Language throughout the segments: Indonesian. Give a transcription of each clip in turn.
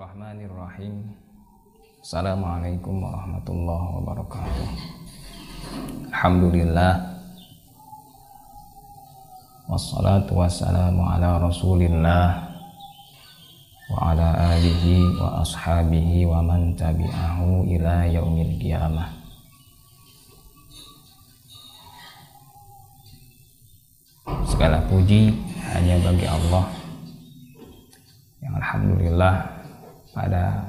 Bismillahirrahmanirrahim. Assalamualaikum warahmatullahi wabarakatuh. Alhamdulillah, wassalatu wassalamu ala rasulillah wa ala alihi wa ashabihi wa man tabi'ahu ila yaumil qiyamah. Segala puji hanya bagi Allah yang alhamdulillah pada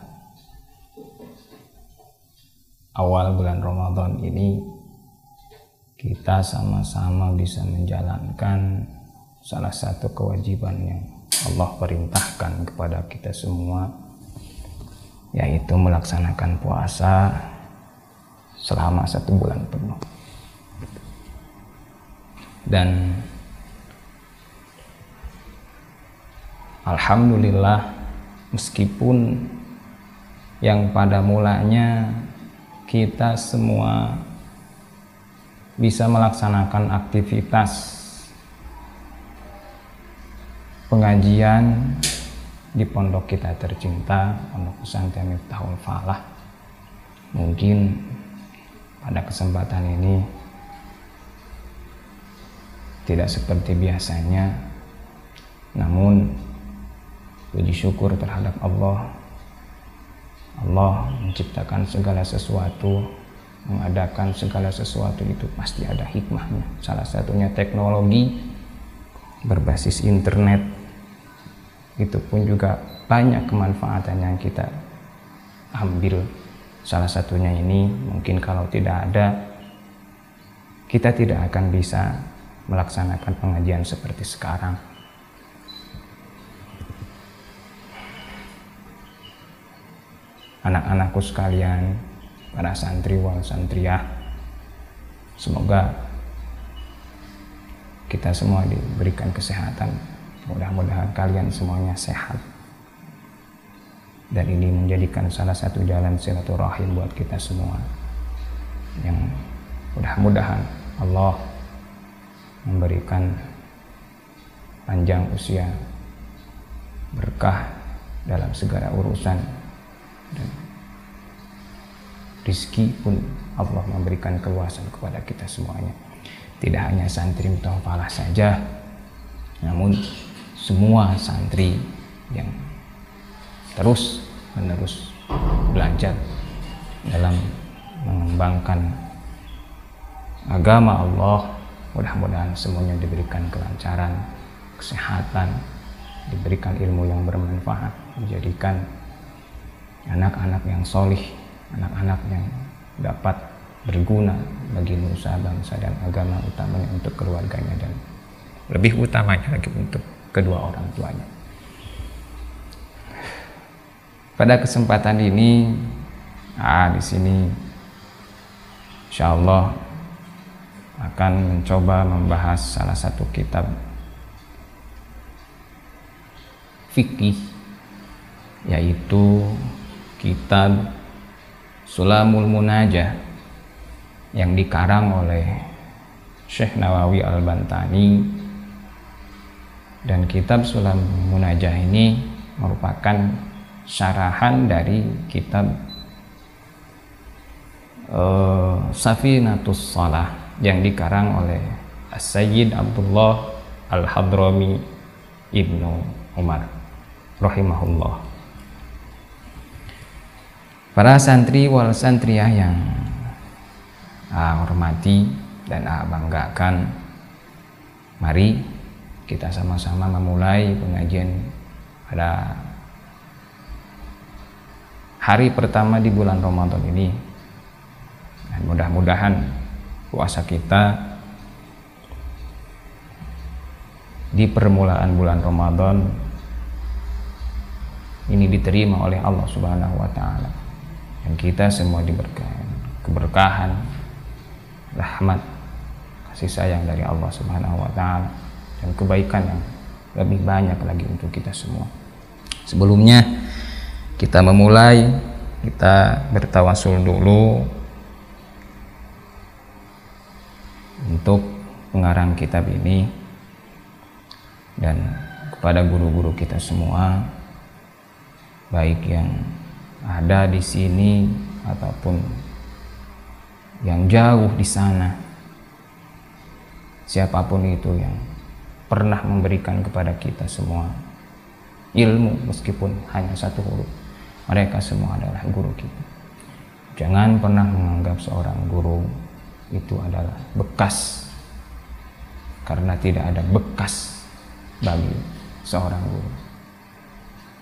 awal bulan Ramadan ini kita sama-sama bisa menjalankan salah satu kewajiban yang Allah perintahkan kepada kita semua, yaitu melaksanakan puasa selama 1 bulan penuh. Dan alhamdulillah, meskipun yang pada mulanya kita semua bisa melaksanakan aktivitas pengajian di pondok kita tercinta, Pondok Pesantren Miftahul Falah, mungkin pada kesempatan ini tidak seperti biasanya, namun puji syukur terhadap Allah. Allah menciptakan segala sesuatu, mengadakan segala sesuatu itu pasti ada hikmahnya. Salah satunya teknologi berbasis internet, itu pun juga banyak kemanfaatan yang kita ambil. Salah satunya ini mungkin kalau tidak ada, kita tidak akan bisa melaksanakan pengajian seperti sekarang. Anak-anakku sekalian, para santri wal santriyah, semoga kita semua diberikan kesehatan. Mudah-mudahan kalian semuanya sehat, dan ini menjadikan salah satu jalan silaturahim buat kita semua, yang mudah-mudahan Allah memberikan panjang usia, berkah dalam segala urusan, dan rizki pun Allah memberikan keluasan kepada kita semuanya. Tidak hanya santri Miftahul Falah saja, namun semua santri yang terus menerus belajar dalam mengembangkan agama Allah, mudah-mudahan semuanya diberikan kelancaran, kesehatan, diberikan ilmu yang bermanfaat, menjadikan anak-anak yang solih, anak-anak yang dapat berguna bagi nusa, bangsa, dan agama, utamanya untuk keluarganya, dan lebih utamanya lagi untuk kedua orang tuanya. Pada kesempatan ini, di sini insya Allah akan mencoba membahas salah satu kitab fikih, yaitu kitab Sulamul Munajah yang dikarang oleh Syekh Nawawi Al-Bantani. Dan kitab Sulamul Munajah ini merupakan syarahan dari kitab Safinatus Shalah yang dikarang oleh As-Sayyid Abdullah Al-Hadrami Ibnu Umar rahimahullah. Para santri wal santriyah yang hormati dan banggakan, mari kita sama-sama memulai pengajian pada hari pertama di bulan Ramadan ini, dan mudah-mudahan puasa kita di permulaan bulan Ramadan ini diterima oleh Allah Subhanahu wa Ta'ala, dan kita semua diberkahi keberkahan, rahmat, kasih sayang dari Allah Subhanahu wa Ta'ala, dan kebaikan yang lebih banyak lagi untuk kita semua. Sebelumnya kita memulai, kita bertawasul dulu untuk pengarang kitab ini, dan kepada guru-guru kita semua baik yang ada di sini ataupun yang jauh di sana, siapapun itu yang pernah memberikan kepada kita semua ilmu meskipun hanya satu huruf, mereka semua adalah guru kita. Jangan pernah menganggap seorang guru itu adalah bekas, karena tidak ada bekas bagi seorang guru.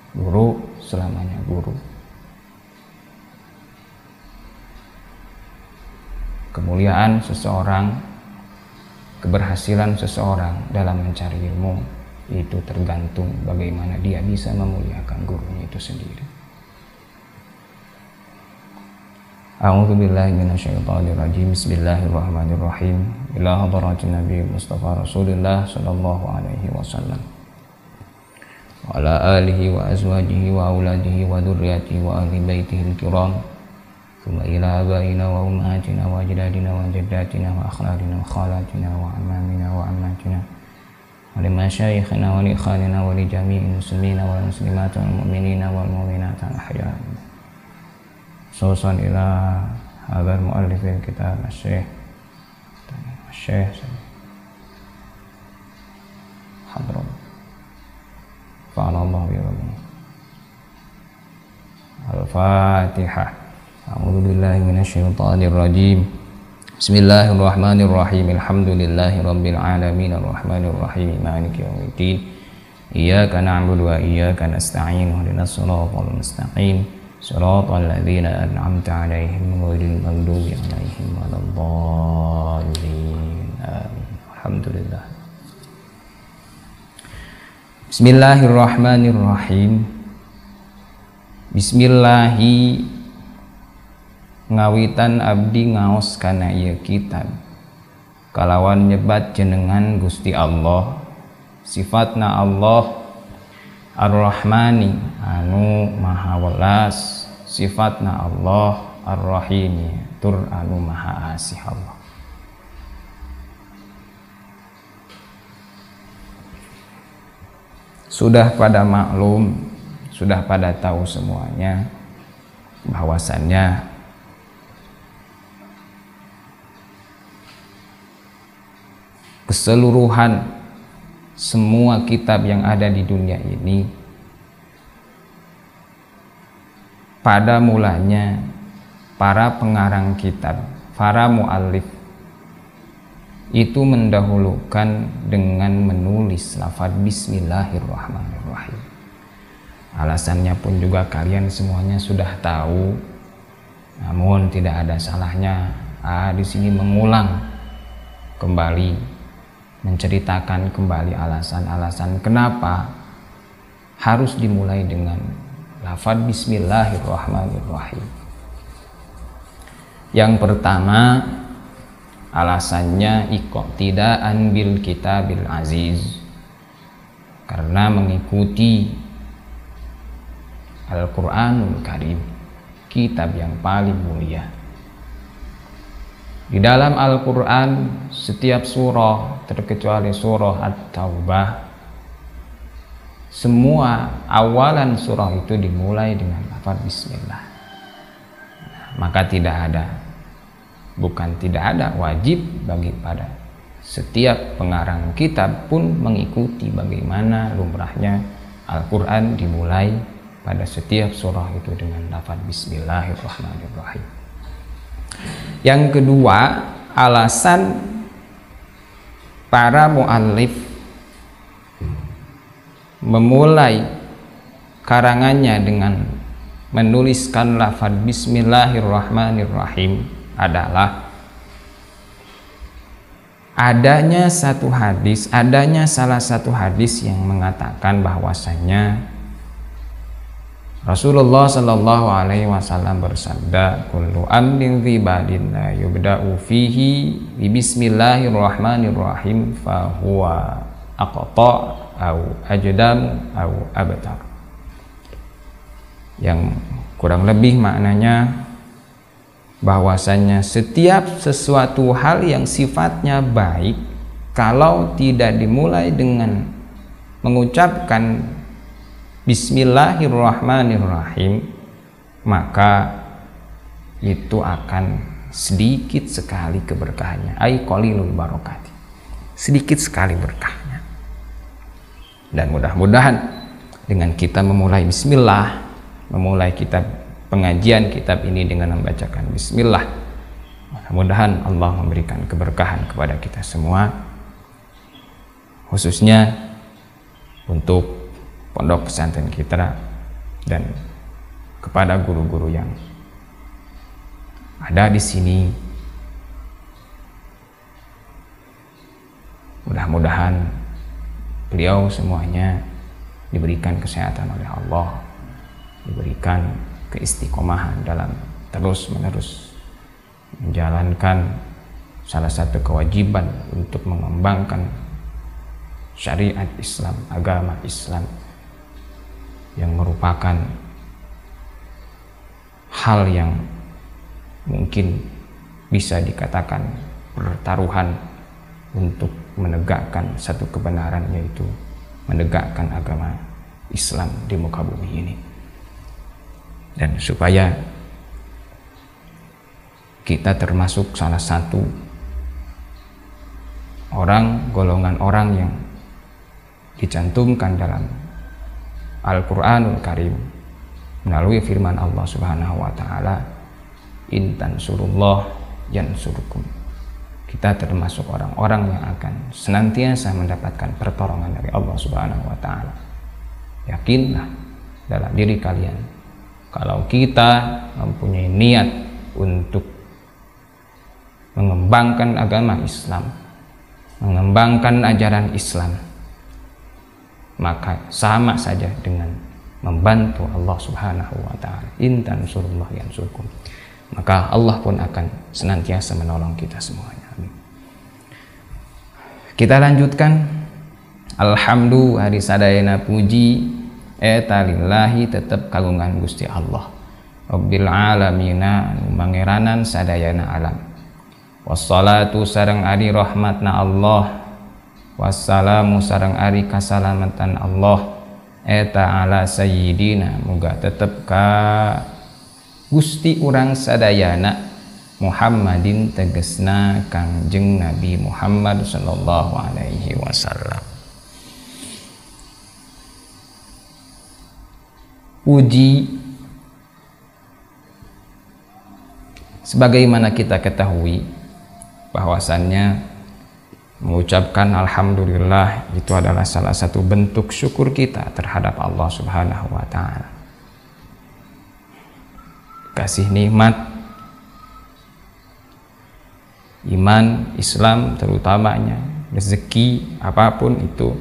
Guru selamanya guru. Kemuliaan seseorang, keberhasilan seseorang dalam mencari ilmu itu tergantung bagaimana dia bisa memuliakan gurunya itu sendiri. A'udzu billahi minasyaitonir rajim. Bismillahirrahmanirrahim. Ila hadratin Nabi Mustafa Rasulullah sallallahu alaihi wasallam wa ala alihi wa azwajihi wa auladihi wa dzurriyyatihi wa ahli baitihi al-kiram. Thumma ila abaina wa ummahatina wa ajdadina wa jaddatina wa akhlalina wa khalatina wa ammamina wa ammatina wa li masyayikhina wa li ikhanina wa li jami'il muslimina wal muslimat wal mu'minina wal mu'minat al-ahya'i. Khususan ila hadzal muallifil kitab Syekh Hadron fa'alallahu bi Al-Fatihah. A'udzu billahi minasyaitonir rajim. Bismillahirrahmanirrahim. Alhamdulillahi rabbil alamin arrahmanir rahim maliki yaumiddin. Iyyaka na'budu wa iyyaka nasta'in. Ihdinas siratal mustaqim. Siratal ladzina an'amta 'alaihim ghairil maghdubi 'alaihim waladdallin. Amin. Alhamdulillah. Bismillahirrahmanirrahim. Bismillahi ngawitan abdi ngaos kana ieu kitab kalawan nyebat jenengan Gusti Allah, sifatna Allah Ar-Rahmani anu maha welas, sifatna Allah Ar-Rahimi tur anu maha asih Allah. Sudah pada maklum, sudah pada tahu semuanya bahwasannya keseluruhan semua kitab yang ada di dunia ini pada mulanya para pengarang kitab, para muallif itu mendahulukan dengan menulis lafaz Bismillahirrahmanirrahim. Alasannya pun juga kalian semuanya sudah tahu, namun tidak ada salahnya di sini mengulang kembali, menceritakan kembali alasan-alasan kenapa harus dimulai dengan lafaz Bismillahirrahmanirrahim. Yang pertama, alasannya iqtidaan bil kitabil aziz, karena mengikuti Al-Quranul Karim, kitab yang paling mulia. Di dalam Al-Quran setiap surah terkecuali surah At-Taubah, semua awalan surah itu dimulai dengan lafaz Bismillah. Maka bukan tidak ada, wajib bagi pada setiap pengarang kitab pun mengikuti bagaimana lumrahnya Al-Quran dimulai pada setiap surah itu dengan lafaz Bismillahirrahmanirrahim. Yang kedua, alasan para muallif memulai karangannya dengan menuliskan lafaz Bismillahirrahmanirrahim adalah adanya salah satu hadis yang mengatakan bahwasanya Rasulullah Shallallahu Alaihi Wasallam bersabda, "Kullu amrin dzibadin la yubda'u fihi Bismillahirrahmanirrahim fahuwa aqta au ajdam au abtar." Yang kurang lebih maknanya bahwasanya setiap sesuatu hal yang sifatnya baik kalau tidak dimulai dengan mengucapkan Bismillahirrahmanirrahim, maka itu akan sedikit sekali keberkahannya, ai qalilul barakati, sedikit sekali berkahnya. Dan mudah-mudahan dengan kita memulai bismillah, memulai kitab pengajian kitab ini dengan membacakan bismillah, mudah-mudahan Allah memberikan keberkahan kepada kita semua, khususnya untuk pondok pesantren kita dan kepada guru-guru yang ada di sini. Mudah-mudahan beliau semuanya diberikan kesehatan oleh Allah, diberikan keistiqomahan dalam terus-menerus menjalankan salah satu kewajiban untuk mengembangkan syariat Islam, agama Islam, yang merupakan hal yang mungkin bisa dikatakan pertaruhan untuk menegakkan satu kebenaran, yaitu menegakkan agama Islam di muka bumi ini. Dan supaya kita termasuk salah satu golongan orang yang dicantumkan dalam Al-Quranul Karim melalui firman Allah Subhanahu wa Ta'ala, in tansurullah yansurkum. Kita termasuk orang-orang yang akan senantiasa mendapatkan pertolongan dari Allah Subhanahu wa Ta'ala. Yakinlah dalam diri kalian, kalau kita mempunyai niat untuk mengembangkan agama Islam, mengembangkan ajaran Islam, maka sama saja dengan membantu Allah Subhanahu wa Ta'ala. In tansurullah yansurkum, maka Allah pun akan senantiasa menolong kita semuanya. Amin. Kita lanjutkan. Alhamdulillah, hari sadayana puji eta lillahi tetep kagungan Gusti Allah Rabbil alamina, mangeranan sadayana alam. Wassalatu sareng ari rahmatna Allah, wassalamu sareng ari kasalamatan Allah eta ala sayyidina, muga tetep ka Gusti urang sadayana Muhammadin, tegesna Kangjeng Nabi Muhammad sallallahu alaihi wasallam. Puji, sebagaimana kita ketahui bahwasannya mengucapkan alhamdulillah itu adalah salah satu bentuk syukur kita terhadap Allah Subhanahu wa Ta'ala. Kasih nikmat iman Islam, terutamanya rezeki apapun itu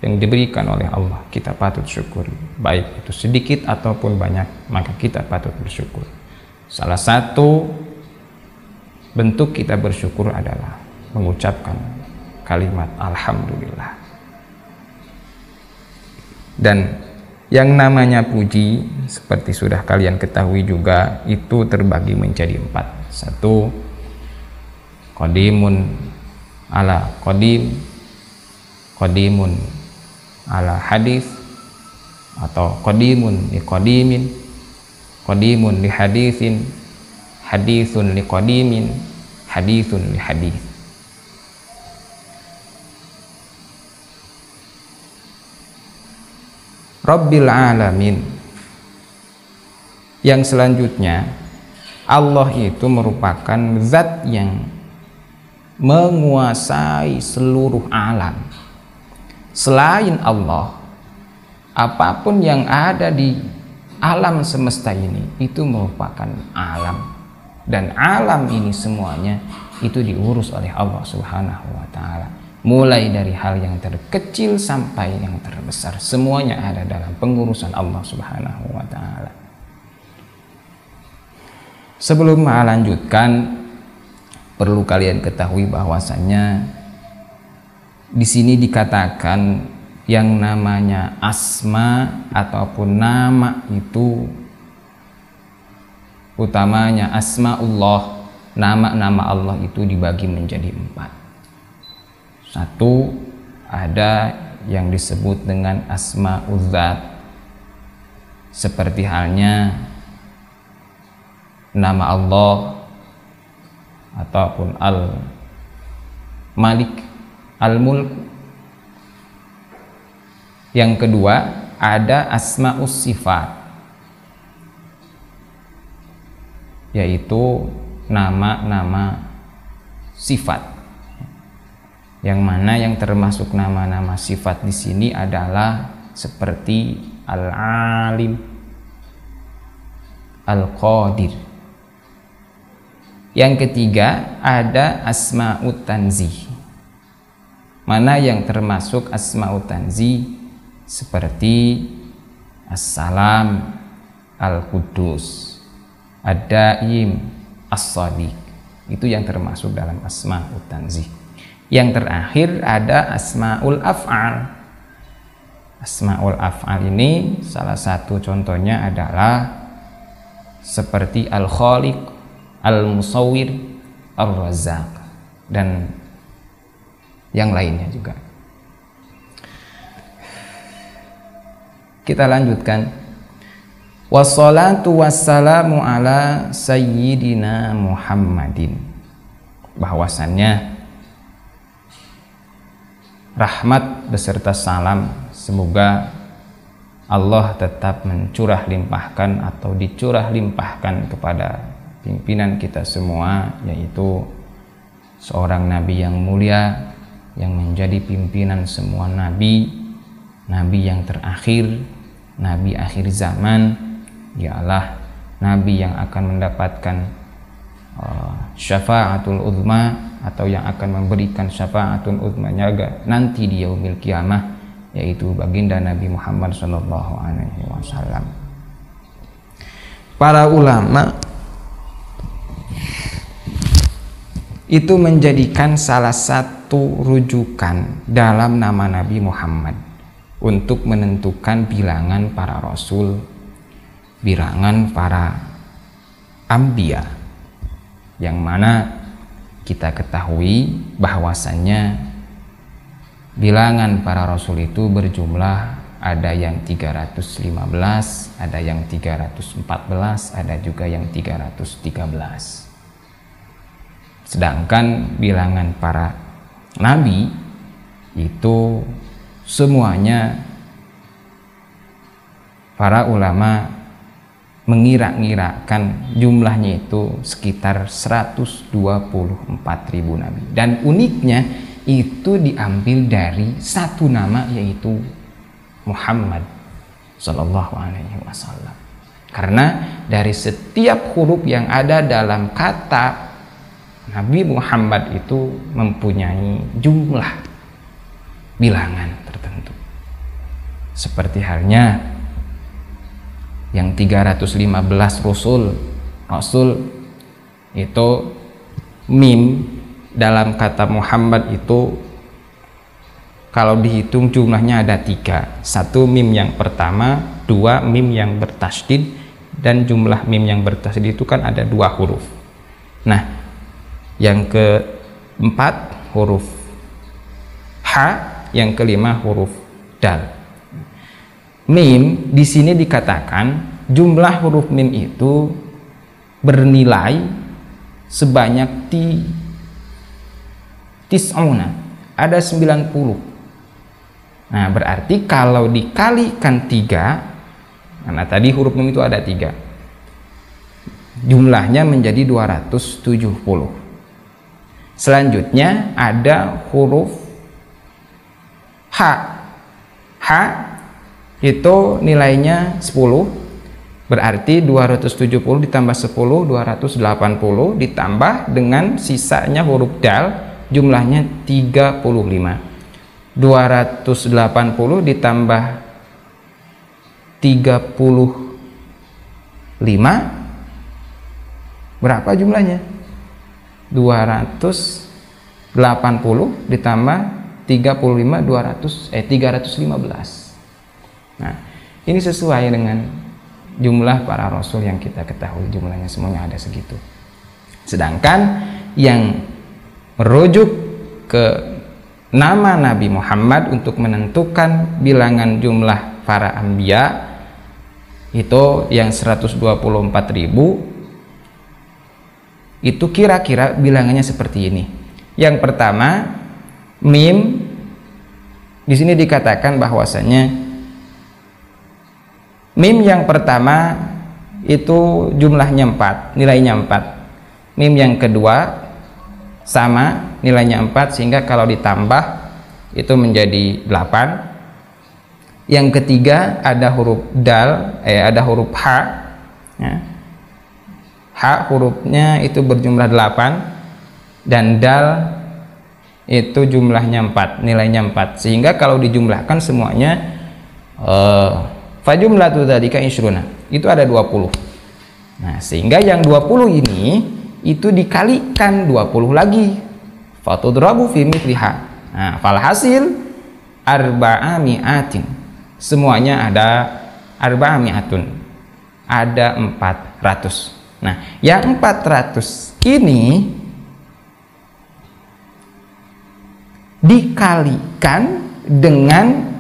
yang diberikan oleh Allah, kita patut syukuri, baik itu sedikit ataupun banyak, maka kita patut bersyukur. Salah satu bentuk kita bersyukur adalah mengucapkan kalimat alhamdulillah. Dan yang namanya puji, seperti sudah kalian ketahui juga, itu terbagi menjadi 4. 1, qadimun ala qadim, qadimun ala hadis, atau qadimun li qadimin, qadimun li hadisin, hadisun li qadimin, hadisun li hadis. Rabbil alamin. Yang selanjutnya, Allah itu merupakan zat yang menguasai seluruh alam. Selain Allah, apapun yang ada di alam semesta ini itu merupakan alam, dan alam ini semuanya itu diurus oleh Allah Subhanahu wa Ta'ala. Mulai dari hal yang terkecil sampai yang terbesar, semuanya ada dalam pengurusan Allah Subhanahu wa Ta'ala. Sebelum melanjutkan, perlu kalian ketahui bahwasannya di sini dikatakan yang namanya asma ataupun nama itu, utamanya asmaullah, nama-nama Allah itu dibagi menjadi 4. 1, ada yang disebut dengan asma'udzat, seperti halnya nama Allah ataupun Al-Malik, Al-Mulk. Yang kedua ada asma'us sifat, yaitu nama-nama sifat, yang mana yang termasuk nama-nama sifat di sini adalah seperti Al-Alim, Al-Qadir. Yang ketiga ada asma'ut tanzih, mana yang termasuk asma'ut tanzih seperti As-Salam, Al-Qudus, Ad-Daim, As-Sadiq. Itu yang termasuk dalam asma'ut tanzih. Yang terakhir ada asma'ul af'al. Asma'ul af'al ini salah satu contohnya adalah seperti Al-Khaliq, Al-Musawwir, Ar-Razzaq, dan yang lainnya juga. Kita lanjutkan. Wassalatu wassalamu ala sayyidina Muhammadin. Bahwasannya rahmat beserta salam semoga Allah tetap mencurah limpahkan atau dicurah limpahkan kepada pimpinan kita semua, yaitu seorang nabi yang mulia yang menjadi pimpinan semua nabi, nabi yang terakhir, nabi akhir zaman, ialah nabi yang akan mendapatkan syafaatul uzma, atau yang akan memberikan syafaatul uzma nanti di yaumil kiamah, yaitu baginda Nabi Muhammad SAW. Para ulama itu menjadikan salah satu rujukan dalam nama Nabi Muhammad untuk menentukan bilangan para rasul, bilangan para anbiya, yang mana kita ketahui bahwasannya bilangan para rasul itu berjumlah ada yang 315, ada yang 314, ada juga yang 313. Sedangkan bilangan para nabi itu semuanya para ulama mengira-ngirakan jumlahnya itu sekitar 124.000 nabi. Dan uniknya itu diambil dari satu nama, yaitu Muhammad Sallallahu Alaihi Wasallam. Karena dari setiap huruf yang ada dalam kata Nabi Muhammad itu mempunyai jumlah bilangan tertentu. Seperti halnya yang 315 rasul itu mim dalam kata Muhammad itu kalau dihitung jumlahnya ada 3. 1 mim yang pertama, 2 mim yang bertasydid, dan jumlah mim yang bertasydid itu kan ada 2 huruf. Nah, yang keempat huruf H, yang kelima huruf Dal. Mim di sini dikatakan jumlah huruf mim itu bernilai sebanyak tis'una, ada 90. Nah, berarti kalau dikalikan 3, karena tadi huruf mim itu ada 3, jumlahnya menjadi 270. Selanjutnya ada huruf H. H itu nilainya 10, berarti 270 ditambah 10, 280, ditambah dengan sisanya huruf Dal, jumlahnya 35. 280 ditambah 35, berapa jumlahnya? 280 ditambah 35, 315. Nah, ini sesuai dengan jumlah para rasul yang kita ketahui jumlahnya semuanya ada segitu. Sedangkan yang merujuk ke nama Nabi Muhammad untuk menentukan bilangan jumlah para anbiya Itu yang 124.000 itu kira-kira bilangannya seperti ini. Yang pertama, mim di sini dikatakan bahwasanya mim yang pertama itu jumlahnya 4, nilainya 4. Mim yang kedua sama, nilainya 4, sehingga kalau ditambah itu menjadi 8. Yang ketiga ada huruf dal, ada huruf h, ya. H hurufnya itu berjumlah 8 dan dal itu jumlahnya 4, nilainya 4, sehingga kalau dijumlahkan semuanya fajumlatu dzalika isyruna, itu ada 20. Nah, sehingga yang 20 ini itu dikalikan 20 lagi, fatudrabu fi mithliha. Nah, falhasil arba'a mi'atin, semuanya ada arba'a mi'atun, ada 400. Nah, yang 400 ini dikalikan dengan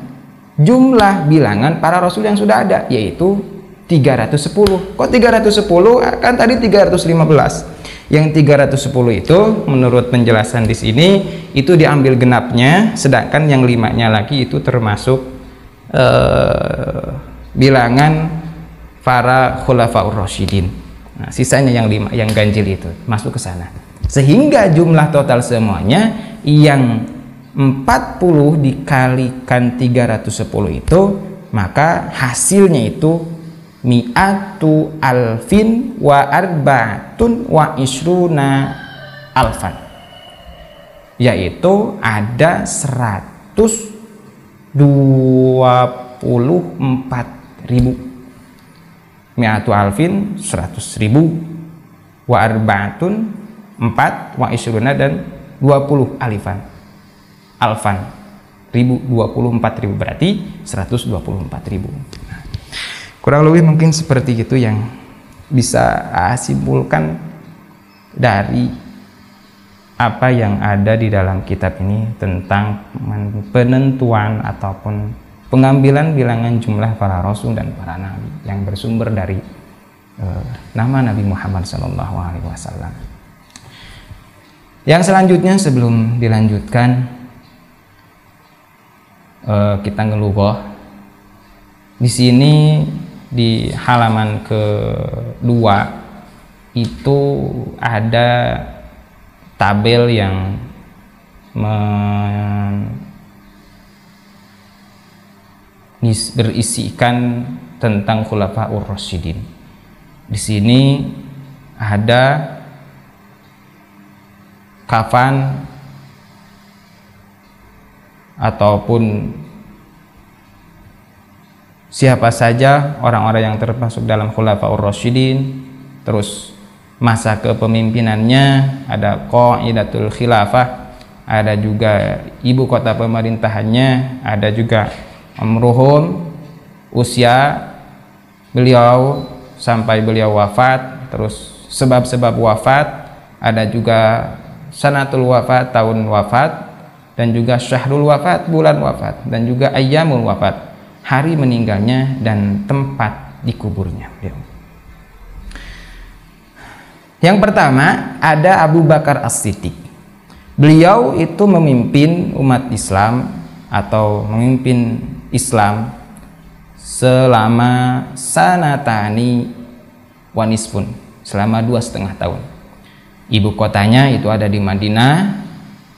jumlah bilangan para rasul yang sudah ada, yaitu 310. Kok 310? Kan tadi 315. Yang 310 itu menurut penjelasan di sini itu diambil genapnya, sedangkan yang 5-nya lagi itu termasuk bilangan para khulafaur rasyidin. Nah, sisanya yang 5, yang ganjil itu masuk ke sana. Sehingga jumlah total semuanya yang 40 dikalikan 310 itu, maka hasilnya itu mi'atu alfin wa arba'atun wa isruna alfan, yaitu ada 124.000. Mi'atu alfin 100.000, wa arba'atun 4, wa isruna dan 20 alifan, alfan, 24.000, berarti 124.000. Kurang lebih mungkin seperti itu yang bisa simpulkan dari apa yang ada di dalam kitab ini tentang penentuan ataupun pengambilan bilangan jumlah para rasul dan para nabi yang bersumber dari nama Nabi Muhammad SAW. Yang selanjutnya sebelum dilanjutkan, kita ngelugoh di sini di halaman kedua itu ada tabel yang berisikan tentang khulafaur rasyidin. Di sini ada kafan ataupun siapa saja orang-orang yang termasuk dalam khulafaur rasyidin, terus masa kepemimpinannya, ada qaidatul khilafah, ada juga ibu kota pemerintahannya, ada juga umruhum, usia beliau sampai beliau wafat, terus sebab-sebab wafat, ada juga sanatul wafat, tahun wafat, dan juga syahrul wafat, bulan wafat, dan juga ayyamul wafat, hari meninggalnya dan tempat dikuburnya. Yang pertama ada Abu Bakar As-Siddiq. Beliau itu memimpin umat Islam atau memimpin Islam selama sanatani wanisfun, selama 2,5 tahun. Ibu kotanya itu ada di Madinah.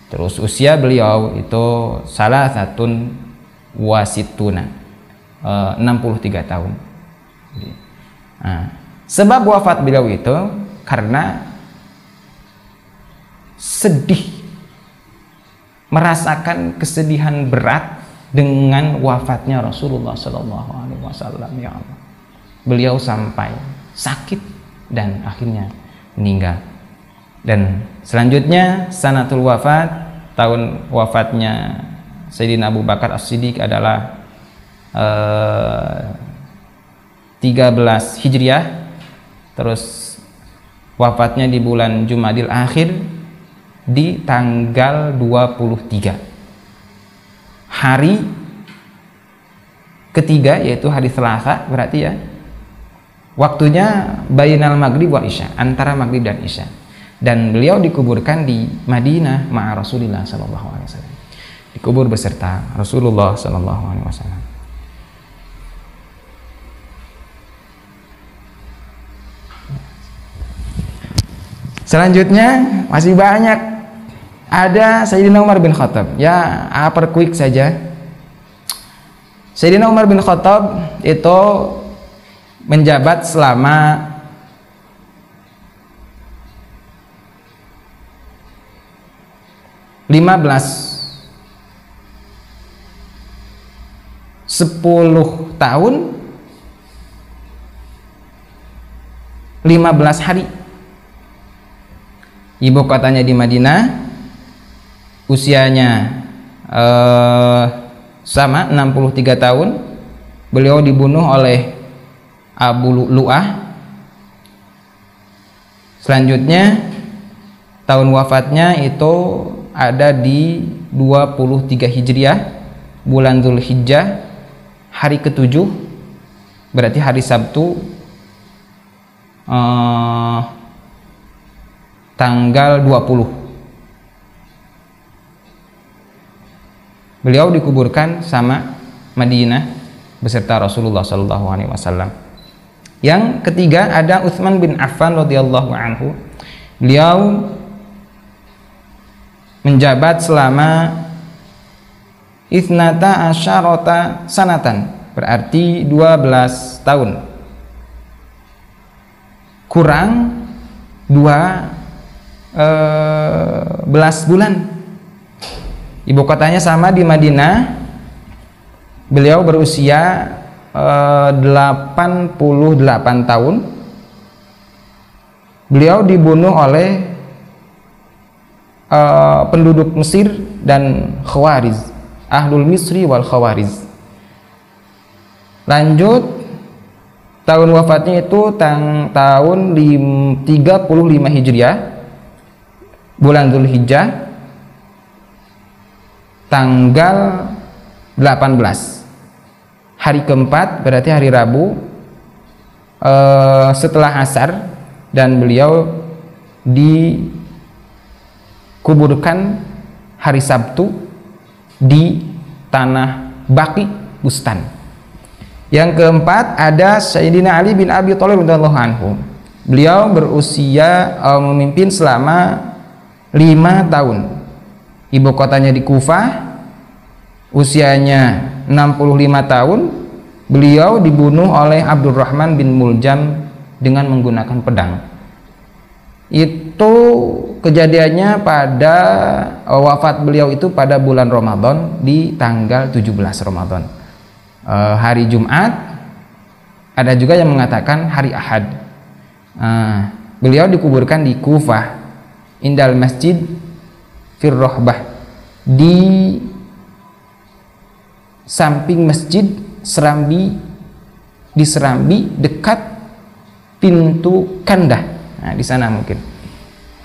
Terus usia beliau itu salah satun wasituna, 63 tahun. Nah, sebab wafat beliau itu karena sedih, merasakan kesedihan berat dengan wafatnya Rasulullah SAW. Ya Allah, beliau sampai sakit dan akhirnya meninggal. Dan selanjutnya sanatul wafat, tahun wafatnya Sayyidina Abu Bakar As-Siddiq adalah 13 Hijriah. Terus wafatnya di bulan Jumadil Akhir di tanggal 23, hari ketiga, yaitu hari Selasa, berarti ya waktunya bainal maghrib wa isya, antara maghrib dan isya, dan beliau dikuburkan di Madinah ma'a Rasulillah sallallahu alaihi wasallam, dikubur beserta Rasulullah sallallahu alaihi wasallam. Selanjutnya masih banyak, ada Sayyidina Umar bin Khattab. Ya, upper quick saja. Sayyidina Umar bin Khattab itu menjabat selama 10 tahun 15 hari. Ibu kotanya di Madinah, usianya sama 63 tahun. Beliau dibunuh oleh Abu Lu'lu'ah. Selanjutnya tahun wafatnya itu ada di 23 Hijriah, bulan Dzulhijjah, hari ke-7, berarti hari Sabtu, tanggal 20. Beliau dikuburkan sama Madinah beserta Rasulullah sallallahu alaihi wasallam. Yang ketiga ada Utsman bin Affan radhiyallahu anhu. Beliau menjabat selama ithnata asyarata sanatan, berarti 12 tahun kurang 12 bulan. Ibu kotanya sama di Madinah. Beliau berusia 88 tahun. Beliau dibunuh oleh penduduk Mesir dan Khawarij, Ahlul Misri wal Khawarij. Lanjut, tahun wafatnya itu tahun 35 Hijriah, bulan Dzulhijjah, tanggal 18, hari keempat, berarti hari Rabu, setelah asar, dan beliau dikuburkan hari Sabtu di tanah Baqi Bustan. Yang keempat ada Sayyidina Ali bin Abi Thalib radhiyallahu anhu. Beliau berusia memimpin selama 5 tahun. Ibu kotanya di Kufah. Usianya 65 tahun. Beliau dibunuh oleh Abdurrahman bin Muljam dengan menggunakan pedang. Itu kejadiannya pada wafat beliau itu pada bulan Ramadan, di tanggal 17 Ramadan, hari Jumat. Ada juga yang mengatakan hari Ahad. Beliau dikuburkan di Kufah, indal masjid fir Rohbah, di samping masjid di Serambi dekat pintu Kandah. Nah, di sana mungkin.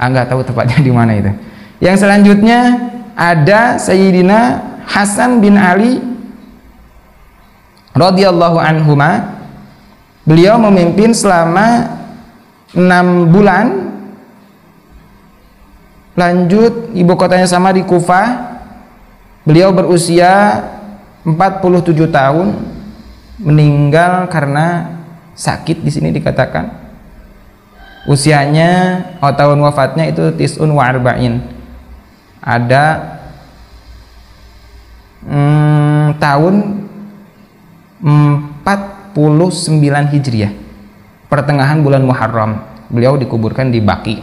Nggak tahu tepatnya di mana itu. Yang selanjutnya ada Sayyidina Hasan bin Ali radhiyallahu anhuma. Beliau memimpin selama 6 bulan. Lanjut, ibu kotanya sama di Kufah. Beliau berusia 47 tahun, meninggal karena sakit. Di sini dikatakan usianya tahun wafatnya itu tis'un wa arba'in, ada tahun 49 Hijriah, pertengahan bulan Muharram. Beliau dikuburkan di Baqi.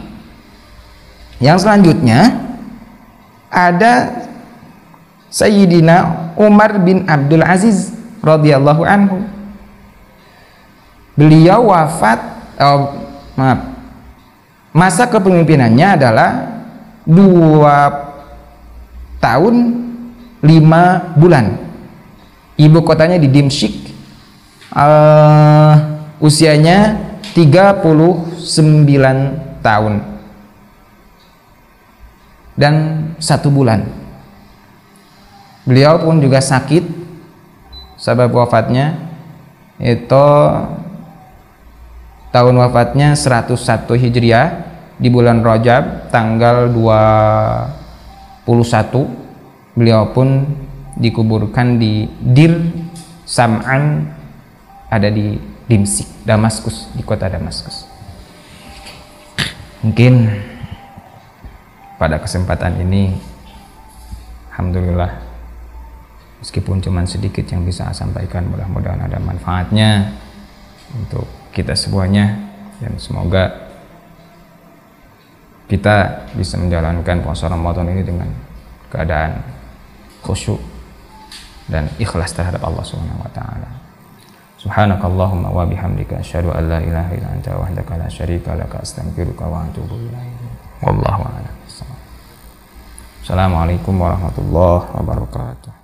Yang selanjutnya ada Sayyidina Umar bin Abdul Aziz radhiyallahu anhu. Beliau wafat, masa kepemimpinannya adalah 2 tahun 5 bulan. Ibu kotanya di Dimsyik. Usianya 39 tahun dan 1 bulan. Beliau pun juga sakit. Sebab wafatnya itu tahun wafatnya 101 Hijriah di bulan Rajab tanggal 21. Beliau pun dikuburkan di Dir Sam'an, ada di Dimsyik, Damaskus, di kota Damaskus. Mungkin pada kesempatan ini, alhamdulillah, meskipun cuma sedikit yang bisa saya sampaikan, mudah-mudahan ada manfaatnya untuk kita semuanya, dan semoga kita bisa menjalankan puasa Ramadan ini dengan keadaan khusyuk dan ikhlas terhadap Allah Subhanahu wa taala. Subhanakallahumma wa bihamdika asyhadu an la ilaha illa anta wahdaka la syarika laka astaghfiruka wa atubu ilaik. Wallahu a'lam. Assalamualaikum warahmatullahi wabarakatuh.